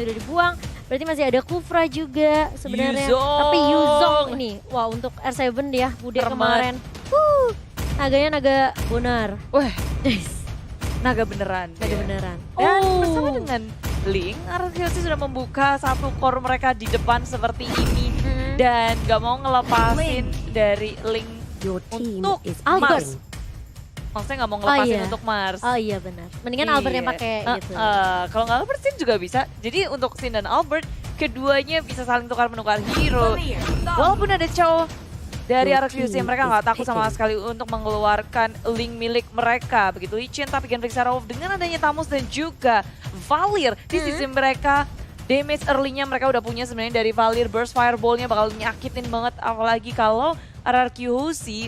udah dibuang. Berarti masih ada Kufra juga sebenarnya. Yuzong. Tapi Yuzong ini, wah untuk R7 ya, Bude Termat. kemarin. Naganya naga bonar. Wah, naga beneran. Naga dia. beneran. Dan bersama dengan Link, RQC sudah membuka satu core mereka di depan seperti ini. Dan gak mau ngelepasin dari Link Your team untuk is Albert. Mars. Maksudnya gak mau ngelepasin iya. untuk Mars. Oh iya benar. Mendingan Albert yang pakai gitu. Kalau nggak Albert Sin juga bisa. Jadi untuk Sin dan Albert, keduanya bisa saling tukar-menukar hero. Walaupun ada Chow dari Your RQC, team mereka is nggak takut sama picking. sekali untuk mengeluarkan link milik mereka. Begitu Lichin, tapi Genflix Arrow dengan adanya Tamus dan juga Valir di sisi mereka. Damage early-nya mereka udah punya sebenarnya dari Valir. Burst Fireball-nya bakal nyakitin banget. Apalagi kalau RRQC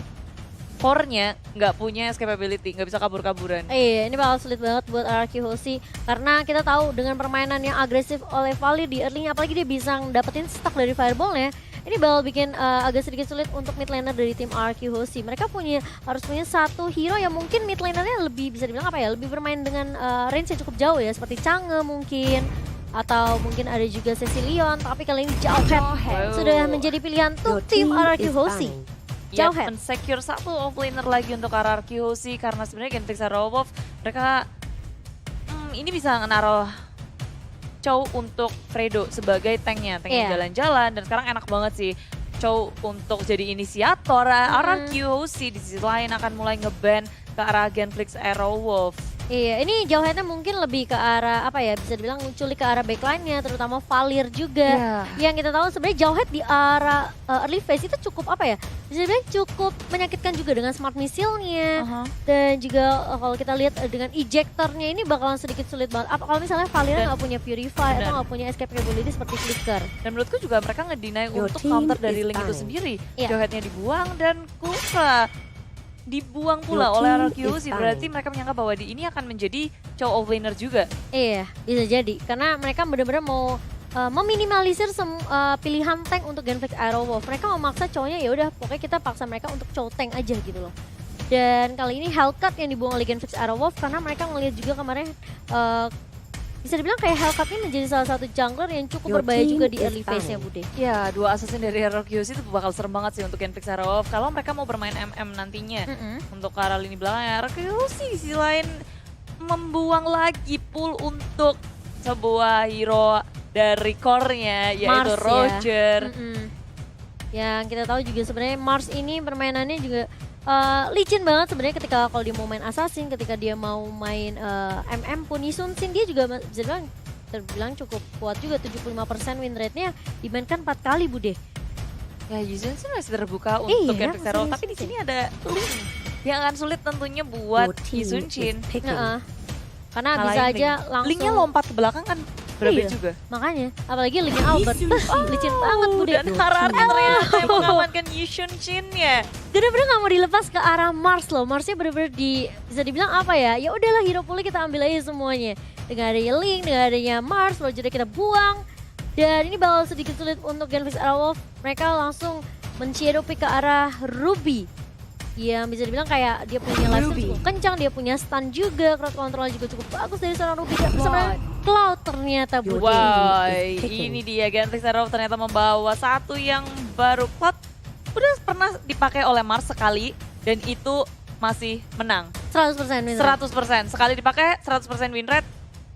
core-nya nggak punya escapability, nggak bisa kabur-kaburan. Iya, ini bakal sulit banget buat RRQ Hoshi karena kita tahu dengan permainan yang agresif oleh Valir di early-nya, apalagi dia bisa dapetin stack dari fireball-nya, ini bakal bikin agak sedikit sulit untuk mid laner dari tim RRQ Hoshi. Mereka harus punya satu hero yang mungkin mid laner-nya lebih bisa dibilang apa ya, lebih bermain dengan range yang cukup jauh ya, seperti Chang'e mungkin. Atau mungkin ada juga Cecilion, tapi kali ini Jawhead sudah menjadi pilihan Your untuk tim team RRQ is Hoshi. banned. Jawhead. Secure satu offlaner lagi untuk RRQ Hoshi karena sebenarnya Genflix Arrow mereka ini bisa naruh Chow untuk Fredo sebagai tanknya Iya. jalan-jalan, dan sekarang enak banget sih Chow untuk jadi inisiator. RRQ Hoshi di sisi lain akan mulai nge-ban ke arah Genflix Arrow. Iya, ini Jawheadnya mungkin lebih ke arah apa ya, bisa dibilang menculik ke arah backline-nya, terutama Valir juga. Yang kita tahu sebenarnya Jawhead di arah early phase itu cukup apa ya, bisa dibilang cukup menyakitkan juga dengan smart missile-nya. Dan juga kalau kita lihat dengan ejector-nya ini bakalan sedikit sulit banget. Apa kalau misalnya Valir nggak punya Purify atau nggak punya escape capability seperti Flicker. Dan menurutku juga mereka ngedeny Your untuk team counter dari is Link itu dying. sendiri. Iya. Jawheadnya dibuang dan Kufra dibuang pula Your oleh team RRQ is Hoshi. Berarti mereka menyangka bahwa ini akan menjadi Chow offlaner juga. Iya, bisa jadi. Karena mereka benar-benar mau meminimalisir pilihan tank untuk Genflix Aerowolf. Mereka mau maksa cowoknya, ya udah pokoknya kita paksa mereka untuk cow tank aja gitu loh. Dan kali ini Hellcat yang dibuang oleh Genflix Aerowolf karena mereka ngelihat juga kemarin bisa dibilang kayak Hellcat ini menjadi salah satu jungler yang cukup Your berbahaya team juga di is early phase-nya dying. Bude. Ya, dua assassin dari RRQ Hoshi itu bakal serem banget sih untuk Genflix Arrow kalau mereka mau bermain MM nantinya. Untuk ke arah lini belakang, RRQ Hoshi di sisi lain membuang lagi pool untuk sebuah hero dari core-nya, yaitu Mars ya. Roger. Yang kita tahu juga sebenarnya Mars ini permainannya juga licin banget sebenarnya ketika kalau dia mau main assassin, ketika dia mau main MM pun Yisun Sin dia juga bisa terbilang cukup kuat juga, 75% win rate-nya dimainkan 4 kali Bude. Ya, Yuzon sih masih terbuka untuk Iya, Genflix Arrow, masih tapi di Yuzon. sini ada Link yang akan sulit tentunya buat Your team Yisun is Chin. picking. Karena Ngalahin bisa Link. aja langsung Linknya lompat ke belakang kan berapa Iya. juga. makanya, apalagi linknya Albert. Licin banget Bude. Dan Harari ternyata yang mengamankan Yisun Chin ya. Bener-bener gak mau dilepas ke arah Mars loh. Marsnya bener-bener bisa dibilang apa ya, ya udahlah hero poolnya kita ambil aja semuanya. Dengan adanya Link, dengan adanya Mars, Rogernya kita buang. Dan ini bakal sedikit sulit untuk Genflix Arrow. Mereka langsung men-shadow pick ke arah Ruby. Yang bisa dibilang kayak dia punya lifesteal cukup kencang, dia punya stun juga, crowd control juga cukup bagus dari seorang Ruby. Dan sebenarnya Cloud ternyata Your Bude. Wah, is picking. ini dia Genflix Arrow ternyata membawa satu yang baru. Cloud udah pernah dipakai oleh Mars sekali dan itu masih menang. 100% win rate. 100%. Sekali dipakai 100% win rate.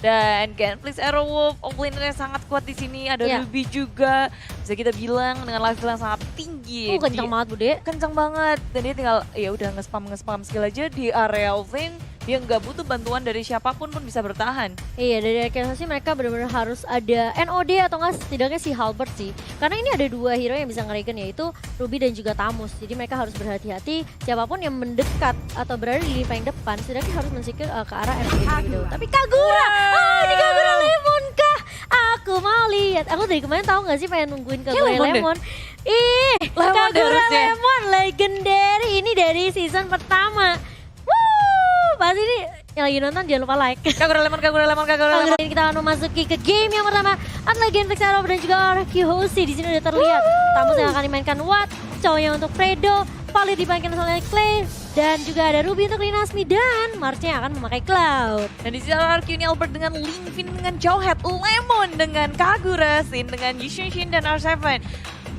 Dan Genflix Arrow offlaner-nya sangat kuat di sini. Ada Iya. Ruby juga. Bisa kita bilang dengan lifesteal yang sangat tinggi. Kencang banget Bude. Kencang banget. Dan dia tinggal ya udah nge-spam skill aja di area offlane. Dia nggak butuh bantuan dari siapapun pun bisa bertahan. Iya, dari sih mereka benar-benar harus ada NOD atau enggak setidaknya si Halbert sih. Karena ini ada dua hero yang bisa ngeregen, yaitu Ruby dan juga Tamus. Jadi mereka harus berhati-hati siapapun yang mendekat atau berada di lini paling depan setidaknya harus mensikir ke arah NOD terlebih dahulu. Tapi Kagura! Ini Kagura Lemon kah? Aku mau lihat. Aku dari kemarin tahu nggak sih pengen nungguin Kagura Lemon deh. Lemon. Ih, Lemon deh Kagura harusnya. Lemon legendary ini dari season pertama. Pas ini yang lagi nonton jangan lupa like. Kagura lemon. Kali ini kita akan memasuki ke game yang pertama adalah Genflix Arrow dan juga RRQ Hoshi. Di sini udah terlihat Tamus yang akan dimainkan Watt, cowoknya untuk Fredo, Valid dimainkan oleh Clay. Dan juga ada Ruby untuk Linasmi dan Marsnya akan memakai Cloud. Dan di sisi RRQ ini Albert dengan Lingvin dengan Jawhead, Lemon dengan Kagura, Sin dengan Yushin dan R7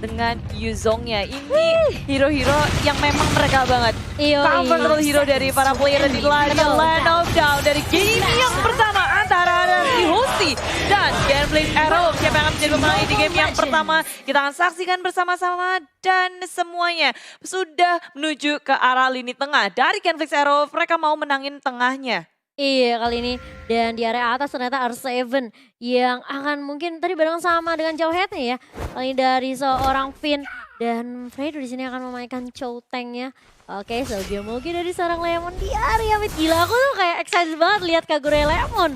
dengan Yuzongnya. Ini hero-hero yang memang mereka banget. Comfortable hero dari para player dan inilah dia Land of Down dari game yang pertama antara RRQ Hosti dan Genflix Arrow. Siapa yang akan menjadi pemenang di game yang pertama? Kita akan saksikan bersama-sama dan semuanya sudah menuju ke arah lini tengah. Dari Genflix Arrow mereka mau menangin tengahnya. Iya kali ini, dan di area atas ternyata R7 yang akan mungkin tadi bareng sama dengan Jawheadnya ya. Kali ini dari seorang Finn dan Fredo di sini akan memainkan Chow Tank-nya. Oke, Soldier Mulgi dari seorang Lemon di area mid. Gila, aku tuh kayak excited banget lihat Kagura Lemon.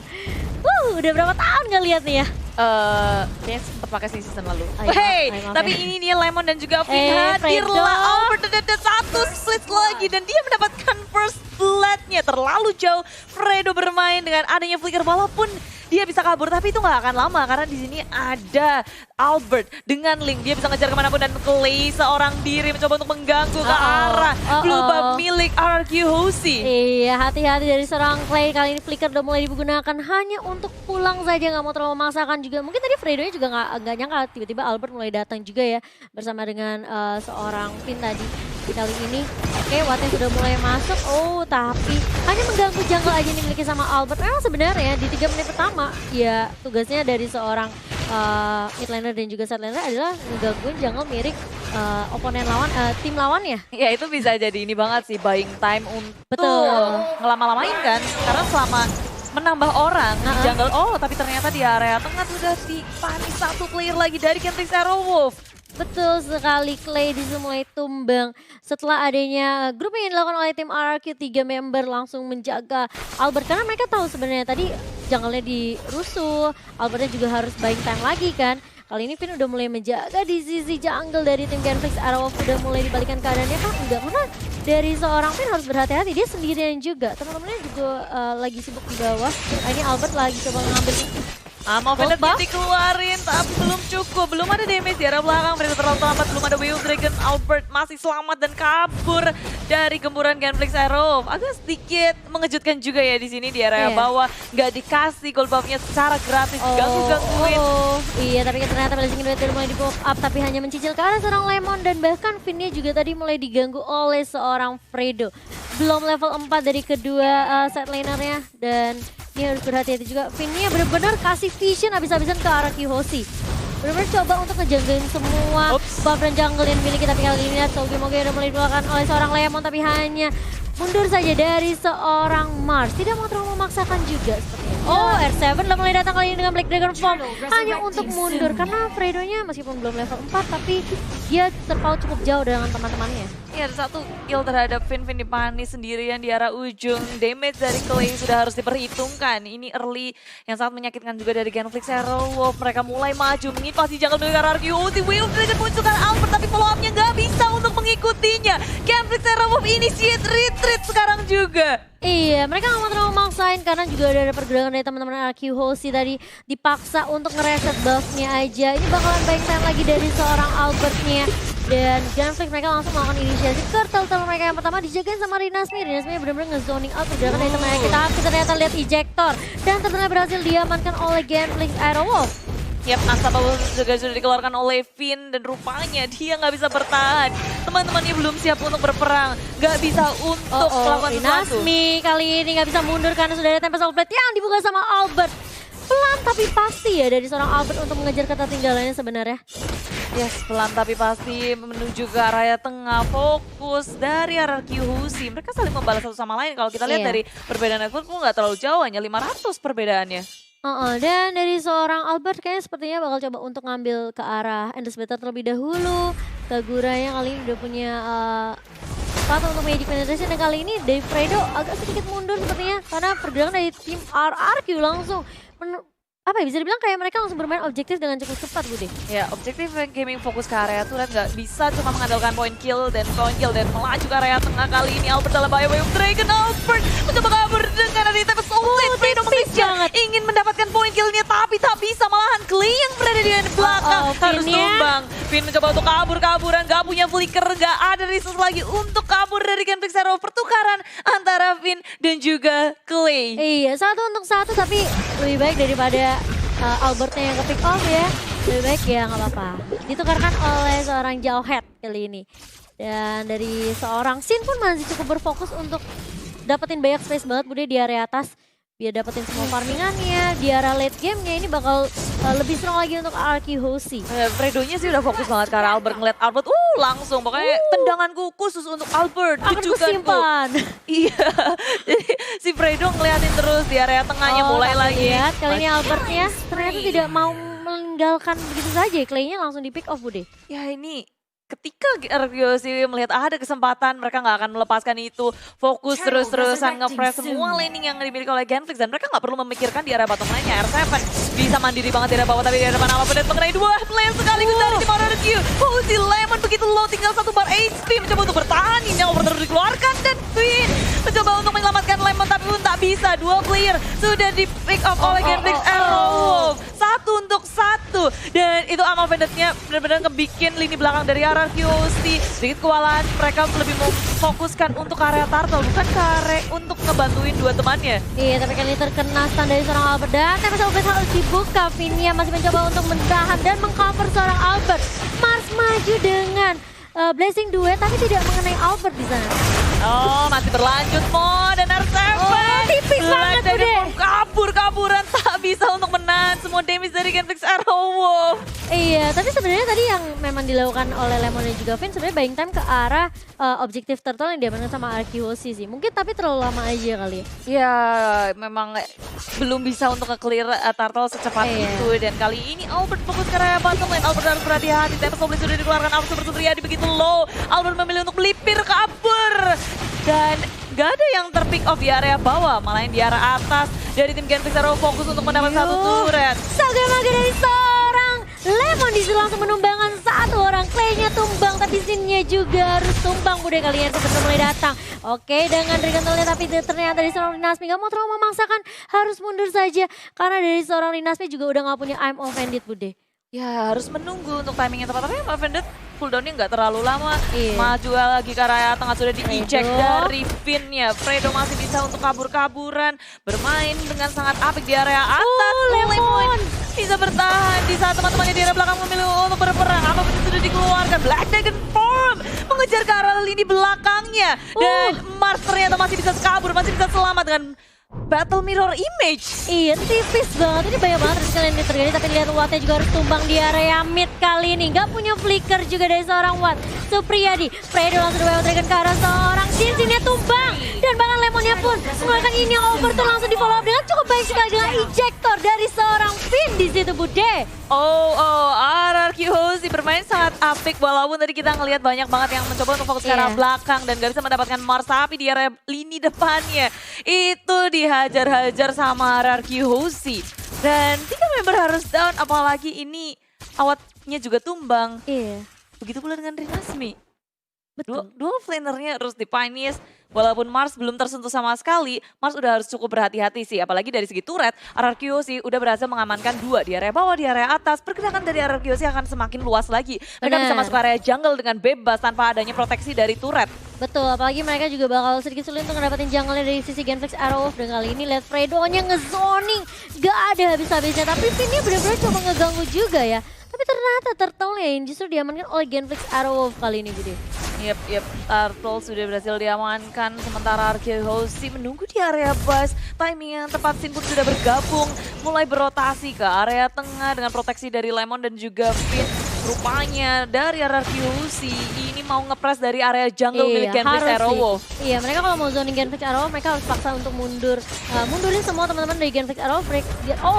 Udah berapa tahun gak lihat nih ya? Kayaknya sempat pakai season lalu. Hey, tapi ini dia Lemon dan juga Finn hadirlah. Albert ada satu split lagi dan dia mendapatkan first blood-nya. Terlalu jauh Fredo bermain dengan adanya flicker walaupun dia bisa kabur tapi itu nggak akan lama karena di sini ada Albert dengan Link. Dia bisa ngejar kemanapun dan Clay seorang diri mencoba untuk mengganggu ke arah blue buff milik RRQ Hoshi. Iya, hati-hati dari seorang Clay. Kali ini flicker udah mulai digunakan hanya untuk pulang saja, nggak mau terlalu memaksakan juga. Mungkin tadi Fredo-nya juga nggak nyangka tiba-tiba Albert mulai datang juga ya bersama dengan seorang Finn tadi. Di kali ini, oke, Wattnya sudah mulai masuk. Tapi hanya mengganggu jungle aja nih dimiliki sama Albert. Memang sebenarnya di 3 menit pertama, ya tugasnya dari seorang mid laner dan juga side laner adalah ngegangguin jungle milik oponen lawan, tim lawannya. Ya itu bisa jadi ini banget sih, buying time untuk ngelama-lamain kan. Karena selama menambah orang di jungle, tapi ternyata di area tengah sudah dipanis satu player lagi dari Genflix Arrowwolf. Betul sekali, Clay disitu mulai tumbang setelah adanya grup yang dilakukan oleh tim RRQ. 3 member langsung menjaga Albert karena mereka tahu sebenarnya tadi jungle-nya dirusuh, Albertnya juga harus buying time lagi kan. Kali ini Finn udah mulai menjaga di sisi jungle dari tim Genflix Arrow, udah mulai dibalikan keadaannya kan enggak, karena dari seorang Finn harus berhati-hati, dia sendirian juga, teman-temannya juga lagi sibuk di bawah. Ini Albert lagi coba ngambil mau Venom dikeluarin tapi belum cukup, belum ada damage di arah belakang, mereka terlalu lambat, belum ada Wave Dragon. Albert masih selamat dan kabur dari gemburan Genflix Arrow. Agak sedikit mengejutkan juga ya di sini di area bawah, nggak dikasih gold buff-nya secara gratis, gangguin. Iya, tapi ternyata Blazing Duet mulai di-pop up tapi hanya mencicil ke arah seorang Lemon dan bahkan Finn-nya juga tadi mulai diganggu oleh seorang Fredo. Belum level 4 dari kedua side laner-nya dan ini harus berhati-hati juga. Finn-nya benar-benar kasih vision habis-habisan ke arah Hoshi. Benar-benar coba untuk ngejagain semua buff dan jungle yang dimiliki, tapi kali ini lihat Soldier Mulgi udah mulai dilakukan oleh seorang Lemon tapi hanya mundur saja dari seorang Mars. Tidak mau terlalu memaksakan juga sepertinya. R7 udah mulai datang kali ini dengan Black Dragon Form hanya untuk mundur karena Fredo-nya meskipun belum level 4 tapi dia terpaut cukup jauh dengan teman-temannya. Iya, ada satu kill terhadap Finn dipanis sendirian di arah ujung. Damage dari Clay sudah harus diperhitungkan. Ini early yang sangat menyakitkan juga dari Genflix Arrow. Mereka mulai maju menginvasi jungle milik RRQ. Wave Dragon munculkan Albert tapi follow up-nya nggak bisa untuk mengikutinya. Genflix Arrow initiate retreat sekarang juga. Iya, mereka nggak mau terlalu maksain karena juga ada pergerakan dari teman-teman RRQ Hoshi tadi dipaksa untuk ngereset buff-nya aja. Ini bakalan buying time lagi dari seorang Albert-nya. Dan Genflix mereka langsung melakukan inisiasi ke turtle mereka yang pertama dijagain sama Rinasmi. Rinasmi benar-benar nge-zoning out pergerakan dari temannya kita. Tapi ternyata lihat ejector dan ternyata berhasil diamankan oleh Genflix Arrowwolf. Yap, Astapawul juga sudah dikeluarkan oleh Finn dan rupanya dia nggak bisa bertahan. Teman-temannya belum siap untuk berperang, nggak bisa untuk melakukan sesuatu. Rinasmi kali ini nggak bisa mundur karena sudah ada Tempest Blade yang dibuka sama Albert. Pelan tapi pasti ya dari seorang Albert untuk mengejar ketertinggalannya sebenarnya. Yes, pelan tapi pasti menuju ke area tengah, fokus dari RRQ Hoshi. Mereka saling membalas satu sama lain. Kalau kita lihat dari perbedaan network pun nggak terlalu jauh, hanya 500 perbedaannya. Dan dari seorang Albert kayaknya sepertinya bakal coba untuk ngambil ke arah Endless Battle terlebih dahulu. Kagura yang kali ini udah punya sepatu untuk Magic Penetration, dan kali ini dari Fredo agak sedikit mundur sepertinya karena pergerakan dari tim RRQ langsung apa ya, bisa dibilang kayak mereka langsung bermain objektif dengan cukup cepat, Budi. Ya, objektif gaming fokus ke area turret, nggak bisa cuma mengandalkan point kill dan melaju ke area tengah. Kali ini Albert dalam bahaya. Wave Dragon Albert mencoba kabur dengan ada di Tempest Blade. Fredo mengejar ingin mendapatkan point killnya tapi tak bisa, malahan Clay yang berada ada di belakang. Harus Finn-nya. tumbang. Finn mencoba untuk kabur-kaburan, gak punya flicker, gak ada resource lagi untuk kabur dari Genflix Arrow. Pertukaran antara Finn dan juga Clay. Iya, 1-1 tapi lebih baik daripada Albertnya yang ke pick off ya. Lebih baik ya nggak apa-apa. Ditukarkan oleh seorang Jawhead kali ini. Dan dari seorang Sin pun masih cukup berfokus untuk dapetin banyak space banget Bude di area atas. Biar dapetin semua farmingannya, di area late game-nya ini bakal lebih strong lagi untuk Arky Hoshi. Fredonya sih udah fokus banget karena Albert ngeliat Albert, langsung pokoknya tendanganku khusus untuk Albert. Akan kusimpan. Iya, jadi si Fredo ngeliatin terus di area tengahnya mulai lagi. Lihat kali ini Albertnya ternyata tidak mau meninggalkan begitu saja. Clay-nya langsung di pick off Bude. Ya ini ketika Argiosi melihat ada kesempatan, mereka nggak akan melepaskan itu. Fokus terus-terusan nge-press semua laning yang dimiliki oleh Genflix. Dan mereka nggak perlu memikirkan di area bottom lane-nya. R7 bisa mandiri banget di area bawah, tapi di depan apa dan mengenai dua player sekaligus dari tim Argio. Hoshi Lemon begitu low, tinggal 1 bar HP. Mencoba untuk bertahan, ini yang terus dikeluarkan. Dan Queen mencoba untuk menyelamatkan Lemon, tapi pun tak bisa. 2 player sudah di pick off oleh Genflix Arrow. 1-1. Dan itu Amal Vendetta-nya benar-benar ngebikin lini belakang dari Argiosi sedikit kewalahan. Mereka lebih mau fokuskan untuk area Turtle, bukan ke area untuk ngebantuin dua temannya. Iya, tapi kali ini terkena stun dari seorang Albert. Dan TPS Albert harus dibuka. Finn-nya masih mencoba untuk mendahan dan mengcover seorang Albert. Mars maju dengan Blessing Duet, tapi tidak mengenai Albert di sana. Oh, masih berlanjut Mo dan R7. Tipis banget Bude. Kabur-kaburan tak bisa untuk menahan semua damage dari Genflix Arrow. Iya, tapi sebenarnya tadi yang memang dilakukan oleh Lemon dan juga Finn sebenarnya buying time ke arah objektif turtle yang diamankan sama Arky Hoshi sih. Mungkin tapi terlalu lama aja kali ya. Ya, memang belum bisa untuk nge-clear Turtle secepat itu. Dan kali ini Albert fokus ke area bottom lane. Albert harus berhati-hati. Tempest Goblin sudah dikeluarkan. Albert seperti Triadi begitu low. Albert memilih untuk melipir kabur. Dan gak ada yang terpick off di area bawah. Malah yang di area atas dari tim Genflix Arrow fokus untuk mendapat satu turret. Saga-maga dari seorang Lemon disuruh langsung menumbangkan satu orang. Clay-nya tumbang tapi Sin-nya juga harus tumbang. Bude kali ini sudah mulai datang. Oke, dengan Regentalnya tapi ternyata dari seorang Rinasmi gak mau terlalu memaksakan. Harus mundur saja karena dari seorang Rinasmi juga udah gak punya I'm offended Bude. Ya harus menunggu untuk timing yang tepat. Tapi I'm offended cooldownnya nggak terlalu lama. Iya. Maju lagi ke area tengah sudah di-eject Fredo. dari Finn-nya. Fredo masih bisa untuk kabur-kaburan. Bermain dengan sangat apik di area atas. Lemon bisa bertahan di saat teman-temannya di area belakang memilih untuk berperang. Apa betul sudah dikeluarkan? Black Dragon Form mengejar ke arah lini belakangnya. Dan Mars ternyata masih bisa kabur, masih bisa selamat dengan Battle Mirror Image. Iya, tipis banget. Ini banyak banget kalian ini terjadi. Tapi lihat Wattnya juga harus tumbang di area mid kali ini. Gak punya flicker juga dari seorang Watt. Supriyadi, Fredo langsung di Dragon ke arah seorang Sin-nya tumbang. Dan bahkan Lemonnya pun mengeluarkan ini yang over tuh langsung di follow up dengan cukup baik sekali dengan ejector dari seorang Finn di situ Bude. Arky Hoshi bermain sangat apik walaupun tadi kita ngelihat banyak banget yang mencoba untuk fokus ke arah belakang dan gak bisa mendapatkan Mars, tapi di area lini depannya itu dihajar-hajar sama Arky Hoshi. Dan 3 member harus down, apalagi ini awatnya juga tumbang. Iya. Begitu pula dengan Rinasmi. Betul. Dua flanernya harus dipanies. Walaupun Mars belum tersentuh sama sekali, Mars udah harus cukup berhati-hati sih. Apalagi dari segi turret, Arky Hoshi udah berhasil mengamankan 2 di area bawah, di area atas. Pergerakan dari Arky Hoshi akan semakin luas lagi. Mereka bisa masuk ke area jungle dengan bebas tanpa adanya proteksi dari turret. Betul, apalagi mereka juga bakal sedikit sulit untuk ngedapetin jungle-nya dari sisi Genflix Arrow. Dan kali ini lihat Fredo-nya ngezoning, gak ada habis-habisnya. Tapi Finn-nya benar-benar coba ngeganggu juga ya. Tapi ternyata Turtle-nya yang justru diamankan oleh Genflix Arrow kali ini Bude. Yep, Turtle sudah berhasil diamankan. Sementara Arky Hoshi menunggu di area bus. Timing yang tepat, Sin pun sudah bergabung. Mulai berotasi ke area tengah dengan proteksi dari Lemon dan juga Finn. Rupanya dari Arky Hoshi ini mau ngepres dari area jungle milik Genflix Arrow. Iya, mereka kalau mau zoning Genflix Arrow mereka harus paksa untuk mundur. Mundurin semua teman-teman dari Genflix Arrow.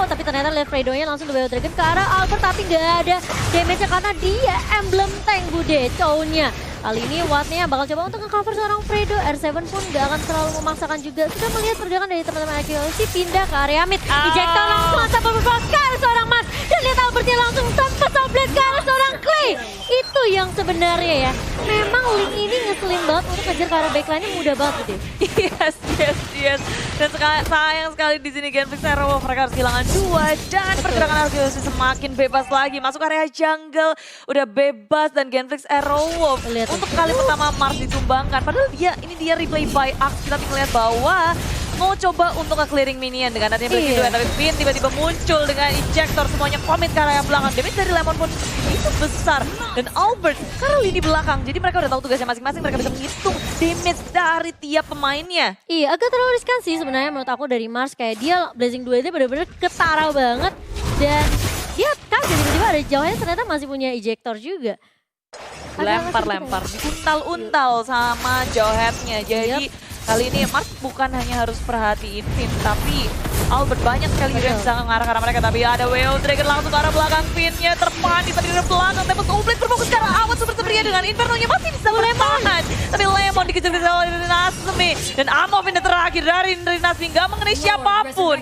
Tapi ternyata lihat Fredo-nya langsung di Bio Dragon ke arah Albert, tapi gak ada damage-nya karena dia emblem tank Bude, Chow-nya. Kali ini Wattnya bakal coba untuk nge-cover seorang Fredo. R7 pun gak akan terlalu memaksakan juga. Sudah melihat pergerakan dari teman-teman Arky Hoshi pindah ke area mid. Ejector langsung sampai berfokus ke arah seorang Mas. Dan lihat Albertnya langsung tanpa blade ke arah seorang Clay. Itu yang sebenarnya ya. Memang Link ini ngeselin banget untuk ngejar ke arah backline-nya mudah banget deh. Yes. Dan sayang sekali di sini Genflix Aerowolf mereka harus kehilangan 2 dan pergerakan Arkeologi semakin bebas lagi. Masuk area jungle udah bebas dan Genflix Aerowolf untuk kali pertama Mars ditumbangkan. Padahal ini dia replay by Axe, kita lihat bahwa mau coba untuk nge-clearing minion dengan adanya breaking duet, tapi Finn tiba-tiba muncul dengan injektor, semuanya komit ke area belakang. Damage dari Lemon pun itu besar. Dan Albert karena lini belakang, jadi mereka udah tahu tugasnya masing-masing, mereka bisa menghitung damage dari tiap pemainnya. Iya, agak terlalu riskan sih sebenarnya menurut aku dari Mars. Kayak dia Blazing Duel itu benar-benar ketara banget. Dan dia kaget tiba-tiba ada jauhnya ternyata masih punya ejector juga. Lempar-lempar, diuntal-untal sama jawheadnya. Jadi kali ini Mars bukan hanya harus perhatiin Finn, tapi Albert banyak sekali juga yang bisa mengarah ke arah mereka. Tapi ada WO Dragon langsung ke arah belakang, Finn-nya terpanik tadi dari belakang. Tempest Oblate berfokus ke arah awal super sepertinya dengan Inferno-nya masih bisa bertahan. Tapi Lemon dikejar-kejar oleh Rinasmi. Dan ammo pindah terakhir dari Rinasmi nggak mengenai siapapun.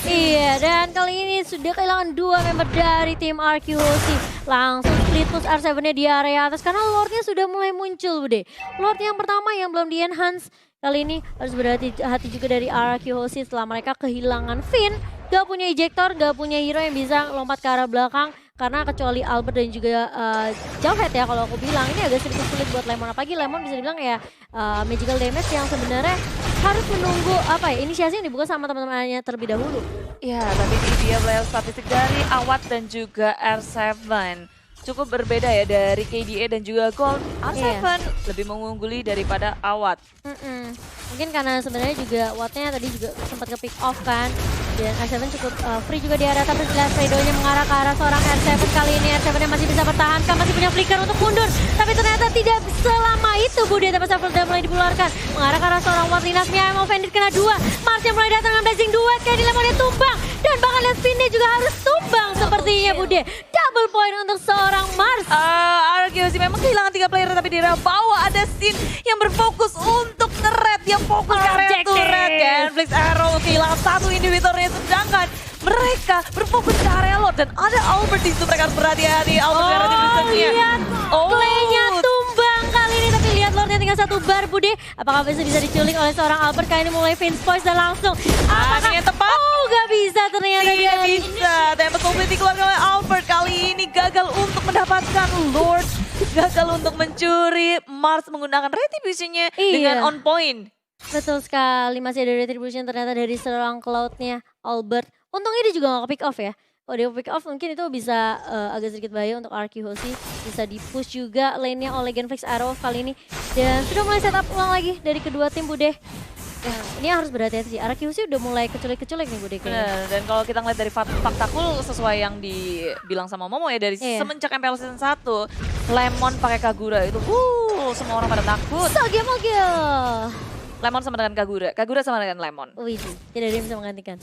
Iya, dan kali ini sudah kehilangan 2 member dari tim RQOC. Langsung split push R7-nya di area atas karena Lord-nya sudah mulai muncul, Bude. Lord yang pertama yang belum di-enhance. Kali ini harus berhati-hati juga dari RQOC setelah mereka kehilangan Finn. Gak punya ejector, gak punya hero yang bisa lompat ke arah belakang. Karena kecuali Albert dan juga Jawhead ya kalau aku bilang. Ini agak sedikit sulit buat Lemon. Apalagi Lemon bisa dibilang ya magical damage yang sebenarnya harus menunggu inisiasi yang dibuka sama teman-temannya terlebih dahulu. Ya, tapi ini dia player statistik dari Awat dan juga R7. Cukup berbeda ya dari KDA dan juga Gold. R7 lebih mengungguli daripada Awat. Mungkin karena sebenarnya juga Wattnya tadi juga sempat ke pick off kan. Dan R7 cukup free juga di area tapi jelas Fredo-nya mengarah ke arah seorang R7 kali ini. R7-nya masih bisa bertahankan, masih punya flicker untuk mundur. Tapi ternyata tidak selama itu Bude, tapi Shuffle udah mulai dikeluarkan. Mengarah ke arah seorang Watt Rinasmi yang offended kena 2. Mars yang mulai datang dengan Blazing Duet, kayak di Lemonnya tumbang. Dan bahkan lihat Spinnya juga harus tumbang sepertinya Bude. Double point untuk seorang Mars. RQOC memang kehilangan 3 player tapi di area bawah ada Sin yang berfokus untuk nge-red, yang fokus ke area turret. Genflix Arrow kehilangan 1 individualnya, sedangkan mereka berfokus ke area Lord dan ada Albert di situ. Mereka harus berhati-hati. Albert ke arah tim lihat playnya tumbang kali ini, tapi lihat Lordnya tinggal 1 bar Bude. Apakah bisa diculik oleh seorang Albert? Kali ini mulai Vince Voice dan langsung apakah yang tepat? Oh gak bisa ternyata dia bisa. Tempest Oblate dikeluarkan oleh Albert. Kali ini gagal untuk mendapatkan Lord, gagal untuk mencuri. Mars menggunakan retribution-nya dengan on point. Betul sekali, masih ada retribution ternyata dari seorang Cloud-nya Albert. Untungnya dia juga gak pick off ya. Kalau dia pick off mungkin itu bisa agak sedikit bahaya untuk RQOC. Bisa di-push juga lane-nya oleh Genflix Arrow kali ini. Dan sudah mulai setup ulang lagi dari kedua tim Bude. Ya, ini harus berhati-hati sih. RQOC udah mulai keculik-keculik nih Bude kayaknya. Dan kalau kita ngeliat dari fakta cool sesuai yang dibilang sama Momo ya, dari semenjak MPL Season 1, Lemon pakai Kagura itu semua orang pada takut. Mogil. Lemon sama dengan Kagura, Kagura sama dengan Lemon. Wih, tidak ada yang bisa menggantikan.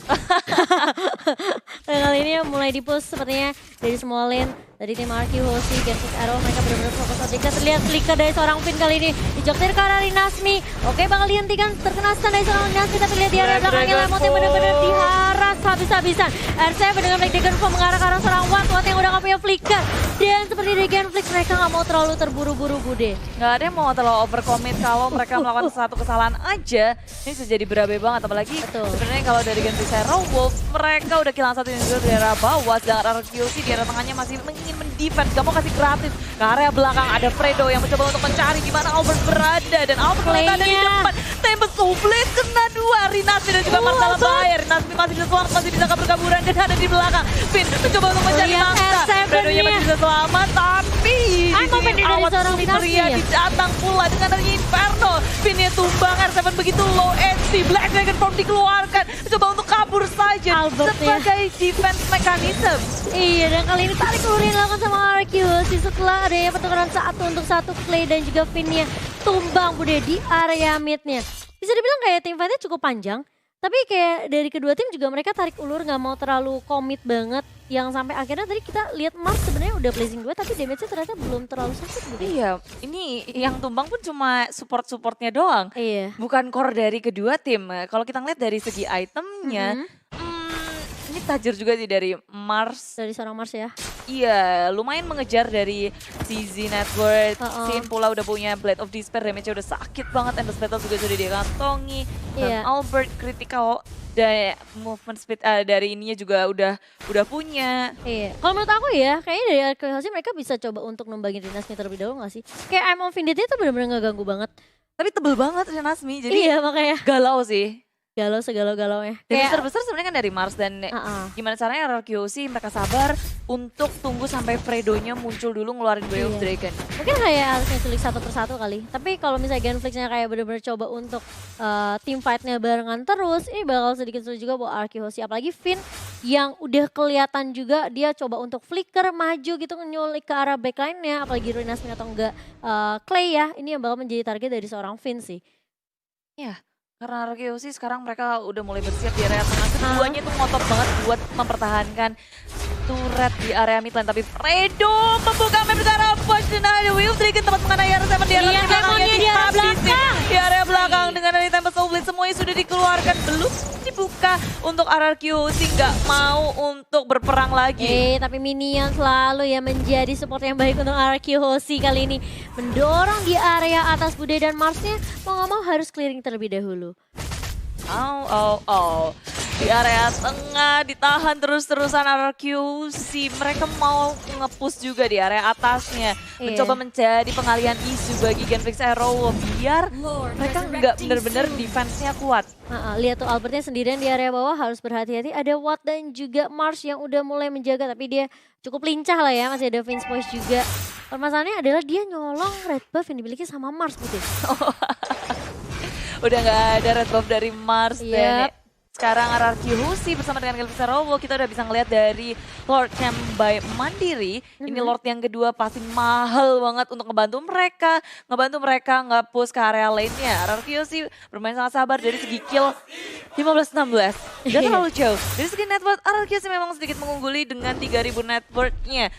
Dan kali ini mulai di-push sepertinya dari semua lane. Dari tim RQOC, Genflix Arrow, mereka benar-benar fokus objeknya. Terlihat flicker dari seorang Finn kali ini. Dijoktir ke arah Rinasmi. Oke, bakal dihentikan. Terkena stun dari seorang Rinasmi. Tapi lihat di area belakangnya Lemon yang benar-benar diharas habis-habisan. R7 dengan Black Dragon Form mengarah ke arah seorang Watt yang udah gak punya flicker. Dan seperti di Genflix, mereka gak mau terlalu terburu-buru Bude. Gak ada yang mau terlalu overcommit. Kalau mereka melakukan satu kesalahan aja, ini bisa jadi berabe banget. Apalagi sebenarnya kalau dari Genflix Aerowolf, mereka udah kehilangan 1 individu di area bawah. Sedangkan RQOC di area tengahnya masih ingin mendefense, gak mau kasih gratis. Ke area belakang ada Fredo yang mencoba untuk mencari di mana Albert berada. Dan Albert ternyata ada di depan. Tempest Oblate kena 2. Rinasmi dan juga Marcella bahaya. Rinasmi masih bisa selamat, masih bisa kabur-kaburan dan ada di belakang. Finn mencoba untuk mencari mangsa. Fredo-nya masih bisa selamat, tapi di sini Awat Superia datang pula dengan adanya Inferno. Finn-nya tumbang, R7 begitu low HP. Black Dragon Form dikeluarkan. Mencoba untuk kabur saja sebagai defense mechanism. Iya, dan kali ini tarik ulur yang dilakukan sama RQOC setelah adanya pertukaran 1 untuk 1 Clay dan juga Finn-nya tumbang Bude di area mid-nya. Bisa dibilang kayak tim fight-nya cukup panjang, tapi kayak dari kedua tim juga mereka tarik ulur, nggak mau terlalu komit banget. Yang sampai akhirnya tadi kita lihat Mars sebenarnya udah blazing 2 tapi damage-nya ternyata belum terlalu sakit Bude. Iya, ini yang tumbang pun cuma support-supportnya doang. Bukan core dari kedua tim. Kalau kita ngeliat dari segi itemnya, ini tajir juga sih dari Mars. Dari seorang Mars ya. Iya, lumayan mengejar dari CZ Network. Sin pula udah punya Blade of Despair, damage-nya udah sakit banget. Endless Battle juga sudah dia kantongi. Dan Albert critical dan movement speed dari ininya juga udah punya. Iya, kalau menurut aku ya, kayaknya dari Arkeologi mereka bisa coba untuk nembangin Rinasmi terlebih dahulu gak sih? Kayak I'm of Vendetta itu bener-bener gak ganggu banget. Tapi tebel banget Rinasmi, jadi iya makanya galau sih. Galau segalau-galaunya. Dan besar-besar sebenarnya kan dari Mars dan gimana caranya RRQC mereka sabar untuk tunggu sampai Fredo-nya muncul dulu ngeluarin Way of Dragon. Mungkin kayak harusnya culik satu persatu kali. Tapi kalau misalnya Genflix-nya kayak bener-bener coba untuk team fight-nya barengan terus, ini bakal sedikit sulit juga buat RRQC. Apalagi Finn yang udah kelihatan juga dia coba untuk flicker maju gitu nyulik ke arah backline-nya. Apalagi Rinasmi atau enggak Clay ya. Ini yang bakal menjadi target dari seorang Finn sih. Iya. Karena RRQC sekarang mereka udah mulai bersiap di area tengah. Keduanya tuh ngotot banget buat mempertahankan turret di area mid lane. Tapi Fredo membuka map ke arah push dan ada Way of Dragon tempat mengenai RS7 di area belakangnya dihabisin. Di area belakang dengan dari Tempest of Blade semuanya sudah dikeluarkan. Belum dibuka untuk RRQC nggak mau untuk berperang lagi. Tapi Minion selalu ya menjadi support yang baik untuk RRQC kali ini. Mendorong di area atas Bude dan Marsnya mau nggak mau harus clearing terlebih dahulu. Di area tengah ditahan terus-terusan RRQC. Mereka mau nge-push juga di area atasnya. Mencoba menjadi pengalihan isu bagi Genflix Arrow biar mereka nggak bener-bener defense-nya kuat. Lihat tuh Albertnya sendirian di area bawah harus berhati-hati. Ada Watt dan juga Mars yang udah mulai menjaga tapi dia cukup lincah lah ya. Masih ada Vince Voice juga. Permasalahannya adalah dia nyolong red buff yang dimiliki sama Mars putih. Udah nggak ada red buff dari Mars dan sekarang RRQC bersama dengan Genflix Arrow kita udah bisa ngeliat dari Lord Camp by Mandiri. Ini Lord yang kedua pasti mahal banget untuk ngebantu mereka nge-push ke area lainnya. RRQC bermain sangat sabar dari segi kill 15-16. Gak terlalu jauh. Dari segi network RRQC memang sedikit mengungguli dengan 3.000 networknya.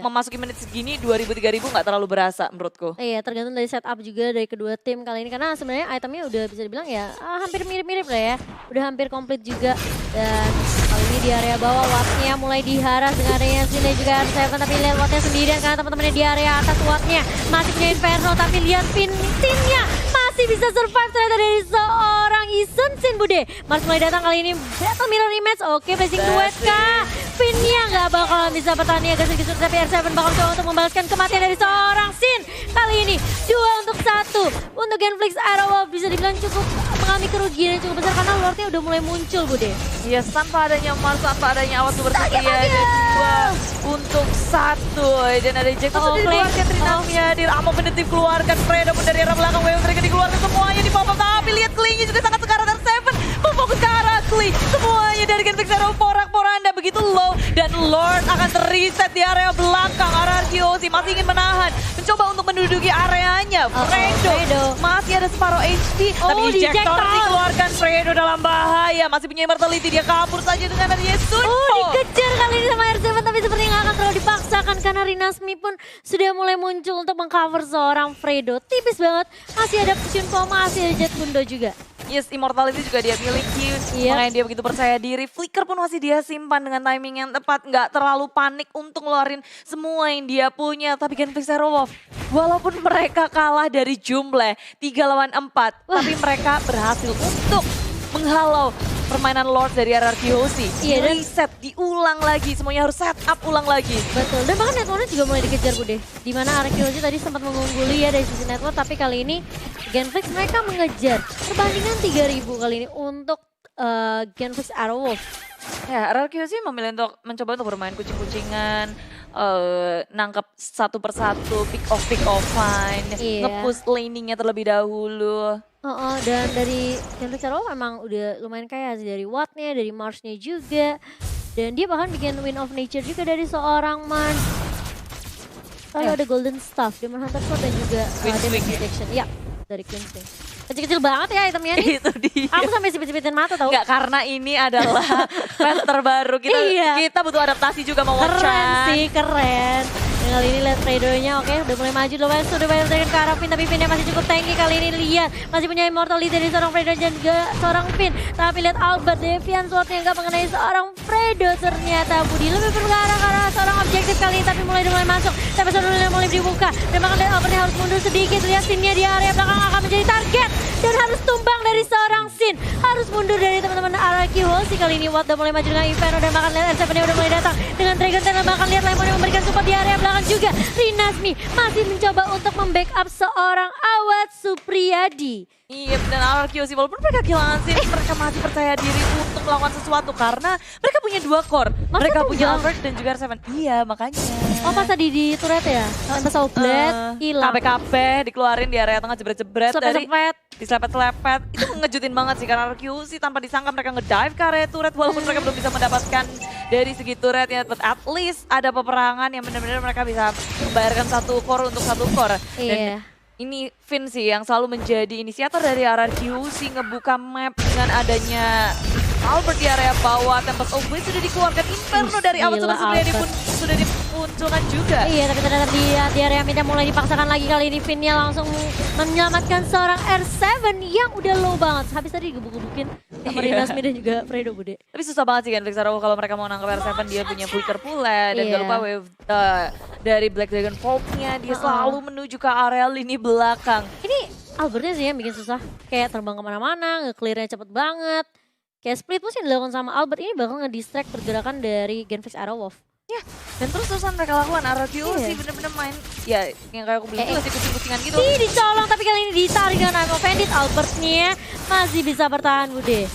Memasuki menit segini 2.000-3.000 gak terlalu berasa menurutku. Iya, tergantung dari setup juga dari kedua tim kali ini. Karena sebenarnya itemnya udah bisa dibilang ya hampir mirip-mirip lah ya. Udah hampir komplit juga. Dan kali ini di area bawah Wattnya mulai diharas dengan adanya Sin dan juga R7. Tapi lihat Wattnya sendirian karena teman-temannya di area atas Wattnya masih punya Inferno. Tapi lihat Sinnya masih bisa survive ternyata dari seorang Isun Sin Bude. Mars mulai datang kali ini battle mirror rematch. Oke, placing duet kah? Finnya nggak bakal bisa bertani agak sedikit tapi R7 bakal coba untuk membalaskan kematian dari seorang Sin. Kali ini 2 untuk 1 untuk Genflix Arrow bisa dibilang cukup mengalami kerugian yang cukup besar karena Lordnya udah mulai muncul Bude. Yes, tanpa adanya Mars, tanpa adanya awas bersedia dan 2 untuk 1 dan ada eject sudah dikeluarkan Trinasmia di Amo Pendetif keluarkan Fredo pun dari arah belakang Way of Dragon dikeluarkan semuanya di pop-up tapi lihat Clay-nya juga sangat sekarat R7 memfokus ke arah Clay semuanya dari Genflix Arrow porak-poranda begitu low dan Lord akan terreset di area belakang. RRQC masih ingin menahan mencoba untuk menduduki areanya. Fredo masih ada separuh HP tapi ejector dikeluarkan. Fredo dalam bahaya masih punya immortality dia kabur saja dengan adanya Sunpo. Dikejar kali ini sama R7 tapi sepertinya nggak akan terlalu dipaksakan karena Rinasmi pun sudah mulai muncul untuk mengcover seorang Fredo. Tipis banget, masih ada Sunpo, masih ada Jet Bundo juga. Yes, immortality juga dia miliki, makanya dia begitu percaya diri. Flicker pun masih dia simpan dengan timing yang tepat, nggak terlalu panik untuk ngeluarin semua yang dia punya. Tapi Genflix Arrow, walaupun mereka kalah dari jumlah 3 lawan 4, tapi mereka berhasil untuk menghalau permainan Lord dari RRQC. Dan reset, diulang lagi, semuanya harus set up ulang lagi. Betul, dan bahkan networknya juga mulai dikejar Bude. Dimana RRQC tadi sempat mengungguli ya dari sisi network, tapi kali ini Genflix mereka mengejar perbandingan 3.000 kali ini untuk Genflix Arrow. Ya, RRQC memilih untuk mencoba untuk bermain kucing-kucingan, nangkep satu persatu, pick off fine, nge-push laningnya terlebih dahulu. Dan dari Genflix Arrow memang udah lumayan kaya sih dari Wattnya, dari Marsnya juga. Dan dia bahkan bikin Win of Nature juga dari seorang Mars. Lalu ada Golden Staff, Demon Hunter Sword dan juga Damage Detection. Ya, dari Queenswing. Kecil-kecil banget ya itemnya nih. Itu dia. Aku sampai sipit-sipitin mata tau. Enggak, karena ini adalah patch terbaru. Kita butuh adaptasi juga mau Keren sih, keren. Dan kali ini lihat Fredo-nya oke udah mulai maju lumayan sudah banyak dari ke arah Finn tapi Finn masih cukup tanky kali ini lihat masih punya immortality dari seorang Fredo dan juga seorang Finn tapi lihat Albert Deviant swordnya nggak mengenai seorang Fredo ternyata Budi lebih bergarah ke arah seorang objektif kali ini tapi mulai masuk tapi sebenarnya mulai dibuka dan bahkan lihat Albertnya harus mundur sedikit lihat Sinnya di area belakang akan menjadi target dan harus tumbang dari seorang Sin harus mundur dari teman-teman RRQ Hoshi kali ini Watt udah mulai maju dengan Inferno dan bahkan lihat N7 udah mulai datang dengan Dragon Tail dan bahkan lihat Lemon yang memberikan support di area belakang juga Rinasmi masih mencoba untuk membackup seorang Awad Supriyadi. Iya, dan RRQ sih walaupun mereka kehilangan sih, mereka masih percaya diri untuk melakukan sesuatu karena mereka punya 2 core. Mereka punya Albert dan juga R7. Iya, makanya. Oh pas tadi di turret ya? Pas Blade hilang. KP dikeluarin di area tengah jebret-jebret dari Selepet. diselepet-selepet. Itu ngejutin banget sih karena RRQ sih tanpa disangka mereka ngedive ke area turret walaupun mereka belum bisa mendapatkan dari segi turret ya. But at least ada peperangan yang benar-benar mereka bisa membayarkan 1 core untuk 1 core. Iya. Ini Finn sih yang selalu menjadi inisiator dari RRQ sih ngebuka map dengan adanya Albert di area bawah. Tempest of Blade sudah dikeluarkan, Inferno dari awal Supriyadi pun sudah dimunculkan juga. Iya tapi ternyata di area mid mulai dipaksakan lagi kali ini Finn-nya langsung menyelamatkan seorang R7 yang udah low banget. Habis tadi digebuk-gebukin sama Rinasmi dan juga Fredo Bude. Tapi susah banget sih kan Vixaro kalau mereka mau nangkep R7 dia punya Flicker pula dan gak lupa wave dari Black Dragon Vault-nya dia selalu menuju ke area lini belakang. Ini Albertnya sih yang bikin susah. Kayak terbang kemana-mana, nge-clear-nya cepet banget. Kayak split push yang dilakukan sama Albert ini bakal ngedistract pergerakan dari Genfix Arrowwolf. Ya, dan terus-terusan mereka lakukan RRQ sih bener-bener main, ya yang kayak aku bilang juga sih kucing-kucingan gitu. Sih dicolong tapi kali ini ditarik dengan Imo Bandit, Albertnya masih bisa bertahan Bude.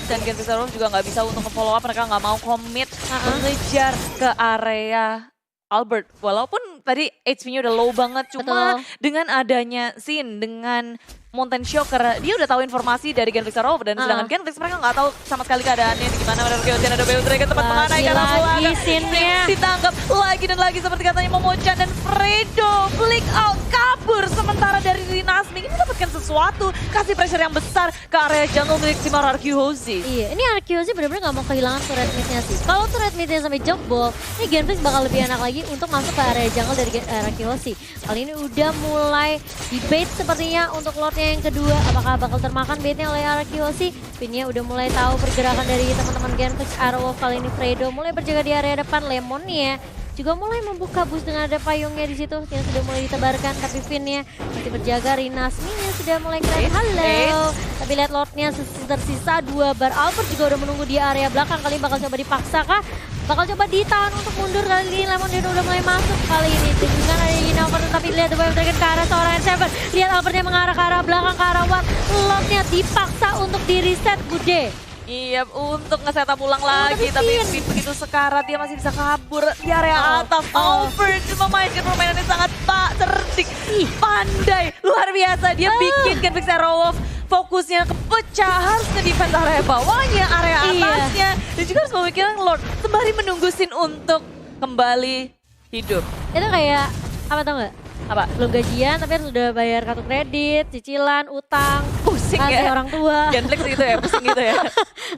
Dan Genfix Arrowwolf juga nggak bisa untuk nge-follow up, mereka nggak mau commit mengejar ke area Albert. Walaupun tadi HP-nya udah low banget, cuma dengan adanya Sin, dengan Mountain Shocker, dia udah tahu informasi dari Genfix Arrowwolf dan sedangkan Genfix mereka nggak tahu sama sekali keadaannya gimana. Mereka ada BO Dragon tempat mengenai karena lagi Sinnya ditangkap lagi dan lagi seperti katanya Momochan dan Fredo flick out kabur sementara dari Rinasmi ini mendapatkan sesuatu, kasih pressure yang besar ke area jungle milik tim RRQ Hoshi. Iya, ini RRQ Hoshi benar-benar nggak mau kehilangan turret mid-nya sih. Kalau turret mid-nya sampai jebol, ini Genfix bakal lebih enak lagi untuk masuk ke area jungle dari RRQ Hoshi. Kali ini udah mulai debate sepertinya untuk Lord yang kedua, apakah bakal termakan baitnya oleh RRQ Hoshi? Pinnya udah mulai tahu pergerakan dari teman-teman Genfix Arrowwolf. Kali ini Fredo mulai berjaga di area depan, Lemonnya juga mulai membuka boost dengan ada payungnya di situ yang sudah mulai ditebarkan, tapi Finn-nya masih berjaga. Rinasmi-nya sudah mulai keren. Halo. Tapi lihat Lord-nya tersisa 2 bar. Albert juga udah menunggu di area belakang, kali ini bakal coba dipaksa kah? Bakal coba ditahan untuk mundur kali ini. Lemon dia udah mulai masuk kali ini dengan ada Innover, tapi lihat The Wave Dragon ke arah seorang N7. Lihat Albertnya mengarah ke arah belakang ke arah Watt. Lord-nya dipaksa untuk di reset Bude. Iya, untuk nge-setup ulang lagi, tapi begitu sekarat dia masih bisa kabur di area atas. Albert memainkan permainan yang sangat cerdik, pandai, luar biasa. Dia bikin Genfix Arrowwolf fokusnya kepecah, harus nge-defense area bawahnya, area atasnya. Dan juga harus memikirkan Lord sembari menunggu Sin untuk kembali hidup. Itu kayak, apa tau gak? Apa? Belum gajian tapi harus udah bayar kartu kredit, cicilan, utang, pusing kasih ya orang tua. Genflix gitu ya, pusing gitu ya.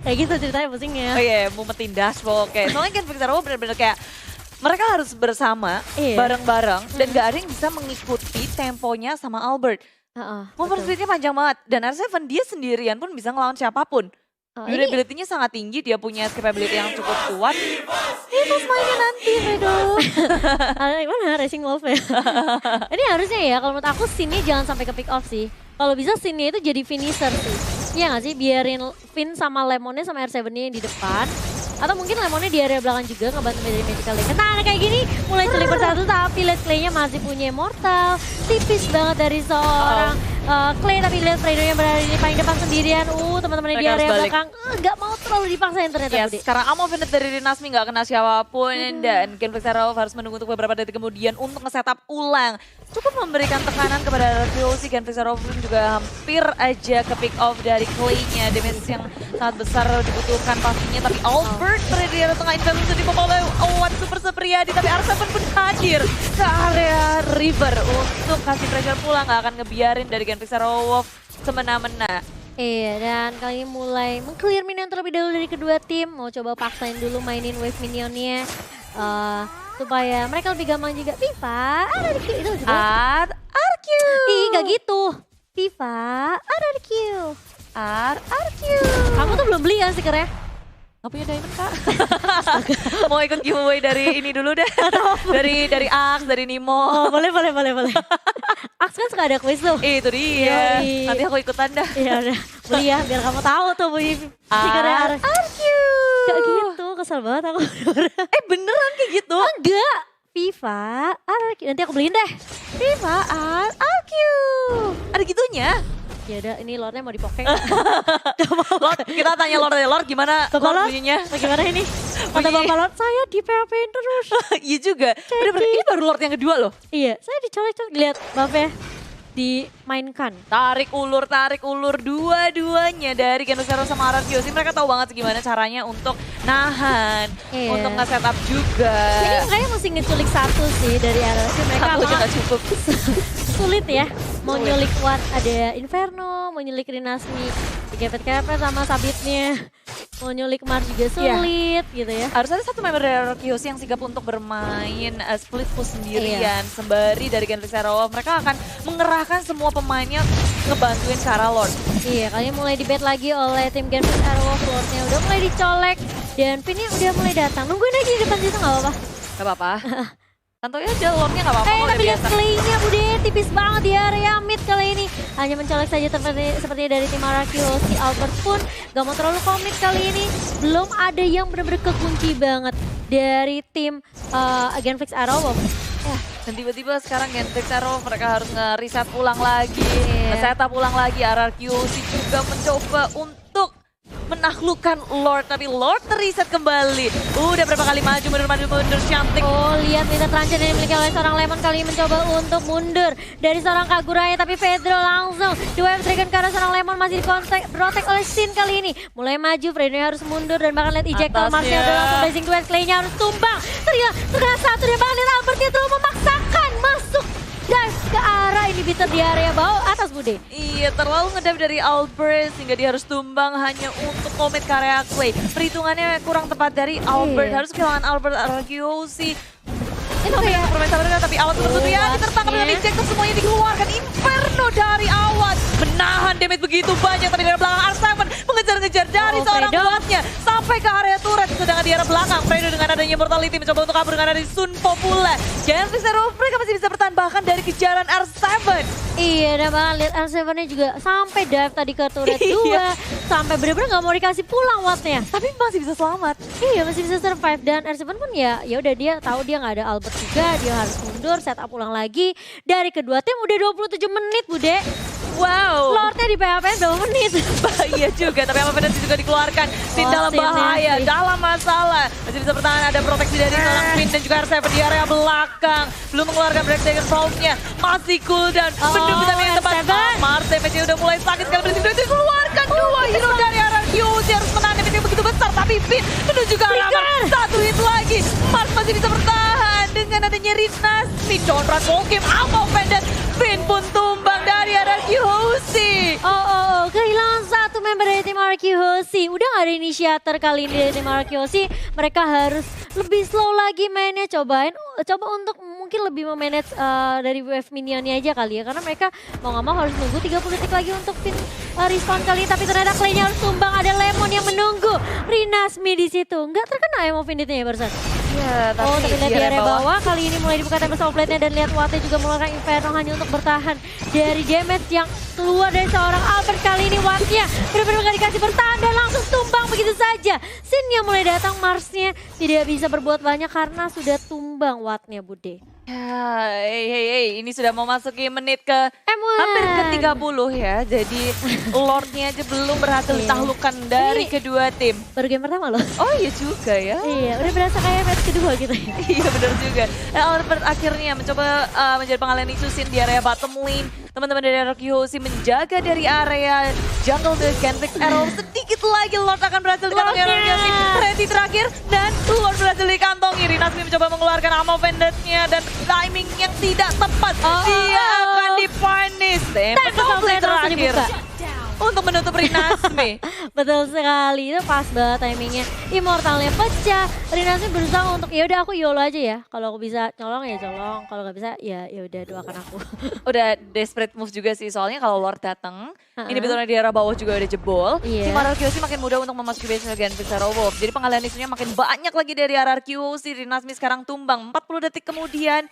Kayak gitu ceritanya pusingnya. Oh iya, mau metin dashboard. Oke, soalnya Genflix Arrowwolf bener-bener kayak mereka harus bersama, bareng-bareng, dan gak ada yang bisa mengikuti temponya sama Albert. Movement speed-nya panjang banget, dan R7 dia sendirian pun bisa ngelawan siapapun. Durability-nya sangat tinggi, dia punya escapability yang cukup kuat. Itu mainnya nanti, Fredo. Gimana Racing Wolf ya? Ini harusnya ya, kalau menurut aku scene-nya jangan sampai ke pick off sih. Kalau bisa scene-nya itu jadi finisher sih. Iya gak sih? Biarin Finn sama Lemonnya sama R7-nya yang di depan. Atau mungkin Lemonnya di area belakang juga ngebantu dari Magical Legend. Nah kayak gini mulai sulit bersatu tapi Let's Clay-nya masih punya Immortal. Tipis banget dari seorang Clay, tapi lihat Fredo-nya berada di paling depan sendirian. Teman-temannya di area belakang nggak mau terlalu dipaksain ternyata. Yes, sekarang Amo Venet dari Rinasmi nggak kena siapapun dan Genfix Arrowwolf harus menunggu untuk beberapa detik kemudian untuk nge-setup ulang. Cukup memberikan tekanan kepada RRQ. Genfix Arrowwolf juga hampir aja ke pick off dari Clay-nya. Damage yang sangat besar dibutuhkan pastinya, tapi Albert berada di area tengah. Inferno sudah dipopol oleh Awad Supriyadi, tapi R7 pun hadir ke area River untuk kasih pressure pulang. Nggak akan ngebiarin dari Genfix Arrowwolf semena-mena. Iya, dan kali ini mulai meng-clear minion terlebih dahulu dari kedua tim. Mau coba paksain dulu mainin wave minionnya. supaya mereka lebih gampang juga. Viva, ada di Q itu juga. RRQ. Ih, gak gitu. Viva, ada di Q. RRQ. Kamu tuh belum beli kan stikernya? Gak punya diamond kak. Mau ikut giveaway dari ini dulu deh. dari Ax, dari Nemo. Oh, boleh. Aks kan suka ada kuis tuh. Itu dia. Yoi. Nanti aku ikutan dah. Iya udah, beli ya biar kamu tahu tuh beli stikernya. RRQ. Gak gitu, kesel banget aku. Beneran kayak gitu? Enggak. Viva, RRQ. Nanti aku beliin deh. Viva RRQ. Ada gitunya? Ya udah, ini lordnya mau dipoke. Lord, kita tanya Lord gimana Bapak Lord Lord, bunyinya? bagaimana ini? Kata Bunyi. Bapak Lord, saya di PHP-in terus. Iya juga. Bener-bener, ini baru Lord yang kedua loh. Iya, saya dicolek-colek. Lihat, Bapak dimainkan. Tarik ulur dua-duanya dari Gen Zero sama RRQ. Mereka tahu banget gimana caranya untuk nahan, Iya. untuk nge-setup juga. Jadi makanya mesti ngeculik satu sih dari RRQ. Mereka Satu aja apakah gak cukup. sulit ya. Mau Sulit. nyulik Watt ada Inferno, mau nyulik Rinasmi dikepet-kepet sama sabitnya. Mau nyulik Mars juga sulit gitu ya. Harus ada satu member dari RRQ yang sigap untuk bermain split push sendirian. Sembari dari Gen Zero, mereka akan mengerahkan semua pemainnya ngebantuin Cara Lord. Iya, kalian mulai debate lagi oleh tim Gen Fix Airwolf. Lordnya udah mulai dicolek dan pinnya udah mulai datang. Nungguin aja di depan situ nggak apa-apa. Gak apa-apa. Santuy aja Lordnya gak apa-apa, udah Tapi lihat biasa. playnya Bude, tipis banget di area mid kali ini. Hanya mencolek saja seperti dari tim RRQ. Si Albert pun gak mau terlalu komit kali ini. Belum ada yang benar-benar kekunci banget dari tim Gen Fix Airwolf. Dan tiba-tiba sekarang Gentrix Zero mereka harus nge-reset ulang lagi, Iya. nge-setup ulang lagi. RRQ juga mencoba untuk menaklukkan Lord, tapi Lord terreset kembali. Udah berapa kali maju mundur cantik. Oh, lihat minta terancam yang dimiliki oleh seorang Lemon kali ini mencoba untuk mundur dari seorang Kaguraya, tapi Pedro langsung di-wave dragon karena seorang Lemon masih di-protect oleh Sin kali ini. Mulai maju, Freddy harus mundur dan bahkan lihat ejector Atasnya. Marsnya udah langsung blazing duet, Clay-nya harus tumbang. Terkena satu dan bahkan lihat Albertnya terlalu memaksakan masuk dive ke arah inhibitor di area bawah atas Bude. Iya, terlalu ngedap dari Albert sehingga dia harus tumbang hanya untuk komit ke area Clay. Perhitungannya kurang tepat dari Albert, Iya. harus kehilangan Albert. RRQ sih Itu tapi kayak bermain sama dengan, tapi Awad tertutup ya, Wattnya. ditertangkap dengan ejector, semuanya dikeluarkan. Inferno dari Awad menahan damage begitu banyak, tapi dari belakang R7 mengejar-ngejar dari Oh, seorang Fredo. Wattnya sampai ke area turret. Sedangkan di arah belakang Fredo dengan adanya Mortality mencoba untuk kabur dengan adanya Sun Popula. Gen Zero mereka masih bisa bertahan bahkan dari kejaran R7. Iya, dan bahkan lihat R7-nya juga sampai dive tadi ke turret 2. Iya. Sampai bener-bener gak mau dikasih pulang Wattnya. Tapi masih bisa selamat. Iya, masih bisa survive. Dan R7 pun ya udah dia tahu dia nggak ada Albert juga, dia harus mundur, setup ulang lagi. Dari kedua tim udah 27 menit, Bude. Wow. Lordnya di PHP berapa menit? Iya juga, tapi apa penalti juga dikeluarkan. Sin Oh, dalam Sin ya, bahaya, Sin. dalam masalah. Masih bisa bertahan, ada proteksi dari seorang Queen dan juga R7 di area belakang. Belum mengeluarkan breakdown round-nya, masih cooldown. Oh, Menunggu tapi yang tepat. R7. Mars damage-nya udah mulai sakit sekali. Berarti itu dikeluarkan dua hero dari RRQ. Dia harus menahan damage yang begitu besar, tapi Finn menuju ke arah Flicker. Mars. Satu hit lagi, Mars masih bisa bertahan. Dengan adanya Rinasmi, Conrad Volkim, Ammo Pendant. Finn pun tumbang dari RRQ Hosi. Oh, kehilangan satu member dari tim RQ Hoshi. Udah gak ada inisiator kali ini dari tim RQ Hoshi. Mereka harus lebih slow lagi mainnya. Coba untuk mungkin lebih memanage dari wave minionnya aja kali ya. Karena mereka mau gak mau harus nunggu 30 detik lagi untuk pin respawn kali ini. Tapi ternyata Clay-nya harus tumbang. Ada Lemon yang menunggu. Rinasmi di situ. Nggak terkena ya mau finitnya ya barusan. Ya, Oh, tapi lihat di area bawah kali ini mulai dibuka tembak sama plate-nya dan lihat Wattnya juga mengeluarkan Inferno hanya untuk bertahan dari damage yang keluar dari seorang Albert kali ini. Wattnya benar-benar gak dikasih bertahan dan langsung tumbang begitu saja. Sin-nya mulai datang, Mars-nya tidak bisa berbuat banyak karena sudah tumbang Wattnya, Bude. Ya, hey, ini sudah mau masuki menit ke M1. hampir ke 30 ya. Jadi Lordnya aja belum berhasil Iya. ditaklukkan dari Ini- kedua tim. Baru game pertama loh. Oh iya juga ya. Iya, udah berasa kayak match kedua gitu ya. Iya benar juga. Albert akhirnya mencoba menjadi pengalihan isu Sin di area bottom lane. Teman-teman dari RRQ Hoshi menjaga dari area jungle the Genfix Arrow. Sedikit lagi Lord akan berhasil dikantongi Lordnya. RRQ Hoshi. Ready terakhir dan Lord berhasil dikantongi. Rinasmi mencoba mengeluarkan ammo pendantnya dan timing yang tidak tepat. Oh, Dia oh. akan dipunish. Dan Tembak sama penalti plate langsung terakhir. dibuka. untuk menutup Rinasmi. Betul sekali, itu pas banget timingnya. Immortalnya pecah, Rinasmi berusaha untuk ya udah aku YOLO aja ya. Kalau aku bisa colong ya colong, kalau nggak bisa ya udah doakan aku. Udah desperate move juga sih, soalnya kalau Lord datang, ini betulnya di arah bawah juga udah jebol. Iya. Tim RRQC makin mudah untuk memasuki base Gen Vixara Wolf. Jadi pengalihan isunya makin banyak lagi dari RRQC. Rinasmi sekarang tumbang. 40 detik kemudian,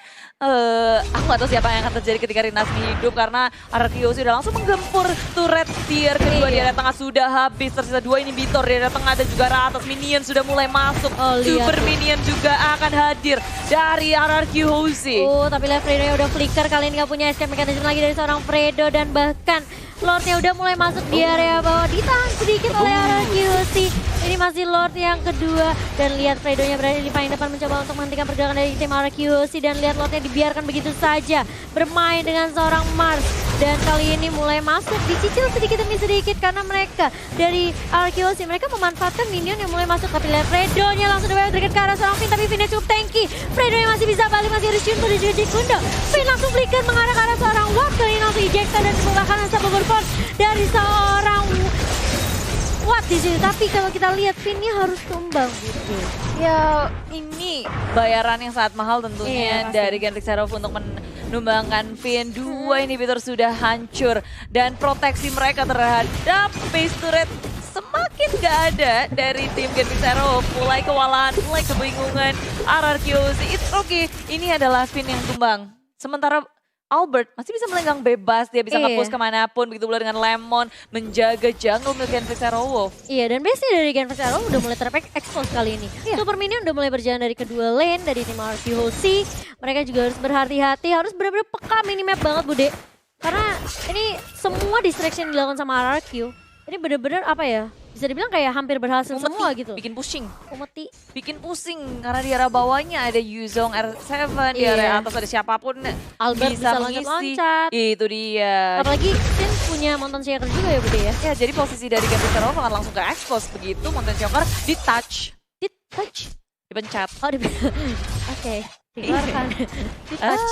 aku gak tahu siapa yang akan terjadi ketika Rinasmi hidup. Karena RRQC udah langsung menggempur turret tier kedua di area tengah sudah habis. Tersisa 2 inhibitor di area tengah dan juga atas. Minion sudah mulai masuk. Super Minion juga akan hadir dari RRQC. Tapi lihat Fredo udah flicker, kali ini gak punya escape mechanism lagi dari seorang Fredo. Dan bahkan Lordnya udah mulai masuk di area bawah, ditahan sedikit oleh RRQC. Ini masih Lord yang kedua. Dan lihat Fredonya berada di paling depan mencoba untuk menghentikan pergerakan dari tim RRQC. Dan lihat Lordnya dibiarkan begitu saja bermain dengan seorang Mars. Dan kali ini mulai masuk, dicicil sedikit demi sedikit karena mereka dari RRQC. Mereka memanfaatkan minion yang mulai masuk. Tapi lihat Fredonya langsung dekat ke arah seorang Finn. Tapi Finnnya cukup tanky. Fredonya masih bisa balik, masih ada Shunto di Kundo. Finn langsung flicker mengarah ke arah seorang Watt. Kali ini langsung ejecta dan semoga kanan sampai dari seorang Watt di sini. Tapi kalau kita lihat Finnnya harus tumbang gitu. Ya ini bayaran yang sangat mahal tentunya dari Gen Vixara Wolf untuk menumbangkan Finn. 2 inhibitor sudah hancur dan proteksi mereka terhadap base turret semakin gak ada dari tim Gen Vixara Wolf. Mulai kewalahan, mulai kebingungan. RRQC, it's okay. Ini adalah Finn yang tumbang. Sementara Albert masih bisa melenggang bebas, dia bisa nge-push kemanapun, begitu pula dengan Lemon menjaga jungle milik Gen Vixara Wolf. Iya, dan base dari Gen Vixara Wolf udah mulai ter-expose kali ini. Super Minion udah mulai berjalan dari kedua lane, dari tim RRQC. Mereka juga harus berhati-hati, harus benar-benar peka minimap banget Bude. Karena ini semua distraction dilakukan sama RRQ. Ini benar-benar apa ya, bisa dibilang kayak hampir berhasil semua gitu. Bikin pusing. Bikin pusing karena di arah bawahnya ada Yuzong R7, di area atas ada siapapun Albert bisa mengisi. loncat-loncat. Itu dia. Apalagi Finn punya Mountain Shaker juga ya Bude ya. Ya jadi posisi dari Gen Vixara Wolf akan langsung ke expose begitu Mountain Shaker di touch. Dipencet. Oh Oke, dikeluarkan. Di touch.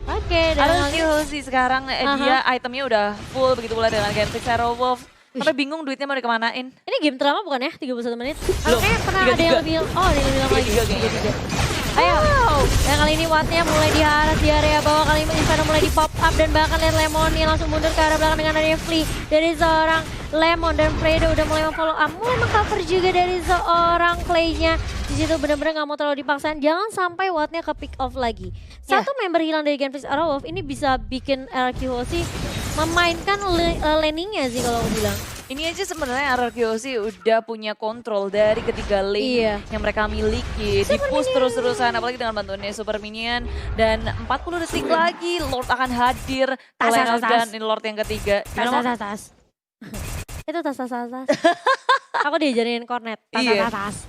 Oke, dan RRQC sekarang dia itemnya udah full, begitu pula dengan Gen Vixara Wolf. Sampai bingung duitnya mau dikemanain. Ini game terlama bukan ya? 31 menit? Belum. Kayaknya pernah ada yang lebih, ada yang lebih lama lagi. 3. Ayo, dan kali ini Wattnya mulai diharas di area bawah. Kali ini Inferno mulai di pop up dan bahkan lihat Lemon yang langsung mundur ke arah belakang dengan adanya Flea dari seorang Lemon. Dan Fredo udah mulai memfollow up, mulai mengcover juga dari seorang Clay-nya. Di situ benar-benar nggak mau terlalu dipaksain, jangan sampai Wattnya ke pick off lagi. Satu member hilang dari Gen Vixara Wolf ini bisa bikin RRQC memainkan laningnya sih kalau aku bilang. Ini aja sebenarnya RRQC udah punya kontrol dari ketiga lane yang mereka miliki. Di-push terus-terusan, apalagi dengan bantuannya Super Minion. Dan 40 detik lagi Lord akan hadir. Dan ini Lord yang ketiga. Tas. Itu tas. Aku diajarin cornet. Tas.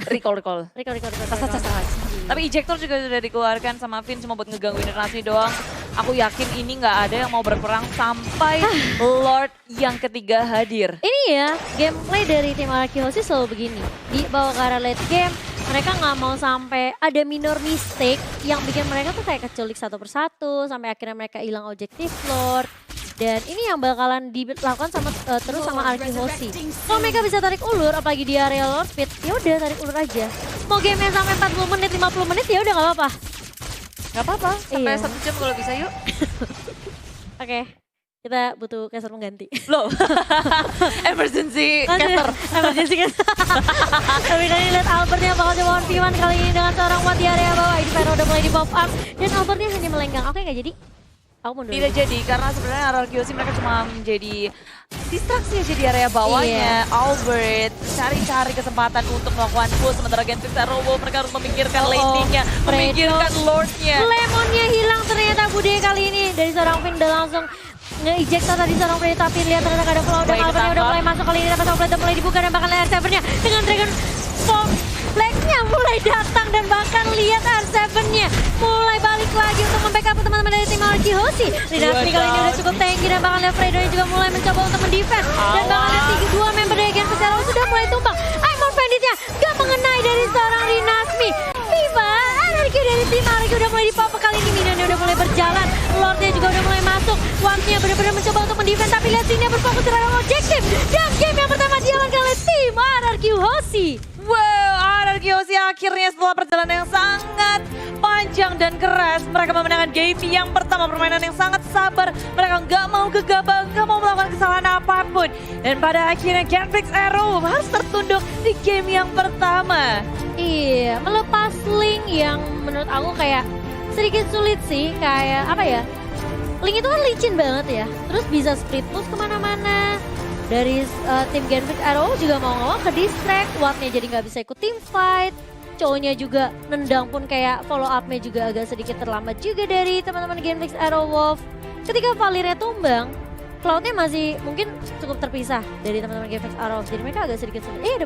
Recall. Tas. Tapi ejector juga sudah dikeluarkan sama Finn cuma buat ngegangguin Rinasmi doang. Aku yakin ini nggak ada yang mau berperang sampai Lord yang ketiga hadir. Ini ya, gameplay dari tim RRQC selalu begini. Di bawah ke arah late game, mereka nggak mau sampai ada minor mistake yang bikin mereka tuh kayak keculik satu persatu, sampai akhirnya mereka hilang objektif Lord. Dan ini yang bakalan dilakukan sama terus sama RRQC. Kalau mereka bisa tarik ulur, apalagi di area Lord Speed, ya udah tarik ulur aja. Mau gamenya sampai 40 menit, 50 menit ya udah nggak apa-apa. Gak apa-apa, sampai 1 jam kalau bisa yuk. Oke, kita butuh caster pengganti. Loh, emergency caster. Emergency caster. Tapi tadi lihat Albertnya bakal coba 1v1 kali ini dengan seorang Watt di area bawah. Inferno udah mulai di pop up dan Albertnya hanya melenggang. Oke, nggak jadi. Aku mundur. Tidak jadi, karena sebenarnya RRQC mereka cuma menjadi distraksi aja di area bawahnya. Albert cari-cari kesempatan untuk melakukan push, sementara Gen Vixara Wolf mereka harus memikirkan laning-nya, memikirkan Lord-nya. Lemonnya hilang ternyata Bude kali ini dari seorang Finn udah langsung nge-ejecta tadi seorang Finn, tapi lihat ternyata ada flow dan Albertnya udah mulai masuk kali ini, dapat Albert udah mulai dibuka dan bahkan lihat R7-nya dengan Dragon Storm Black-nya mulai datang dan bahkan lihat R7-nya mulai balik lagi untuk membackup teman-teman dari tim RRQC. Rinasmi kali ini udah cukup tanky dan bahkan lihat Fredo juga mulai mencoba untuk mendefend. Dan bahkan lihat 2 member dari Gen Vixara sudah mulai tumbang. Immortal Banditnya gak mengenai dari seorang Rinasmi. Viva, RRQ dari tim RRQ udah mulai di pop kali ini. Minionnya udah mulai berjalan. Lordnya juga udah mulai masuk. tertunduk. Wattnya benar-benar mencoba untuk mendefend, tapi lihat sini berfokus terhadap objektif. Dan game yang pertama diamankan oleh tim RRQ Hoshi. Wow, RRQ Hoshi akhirnya setelah perjalanan yang sangat panjang dan keras, mereka memenangkan game yang pertama, permainan yang sangat sabar. Mereka nggak mau gegabah, nggak mau melakukan kesalahan apapun. Dan pada akhirnya Genflix Arrow harus tertunduk di game yang pertama. Iya, melepas Link yang menurut aku kayak sedikit sulit sih, kayak apa ya? Link itu kan licin banget ya, terus bisa split push kemana-mana. Dari tim Genflix Arrow juga mau nggak mau ke distract, Wattnya jadi nggak bisa ikut team fight. Cowoknya juga nendang pun kayak follow up-nya juga agak sedikit terlambat juga dari teman-teman Genflix Arrow Wolf. Ketika Valirnya tumbang, Cloud-nya masih mungkin cukup terpisah dari teman-teman Genflix Arrow, jadi mereka agak sedikit sulit.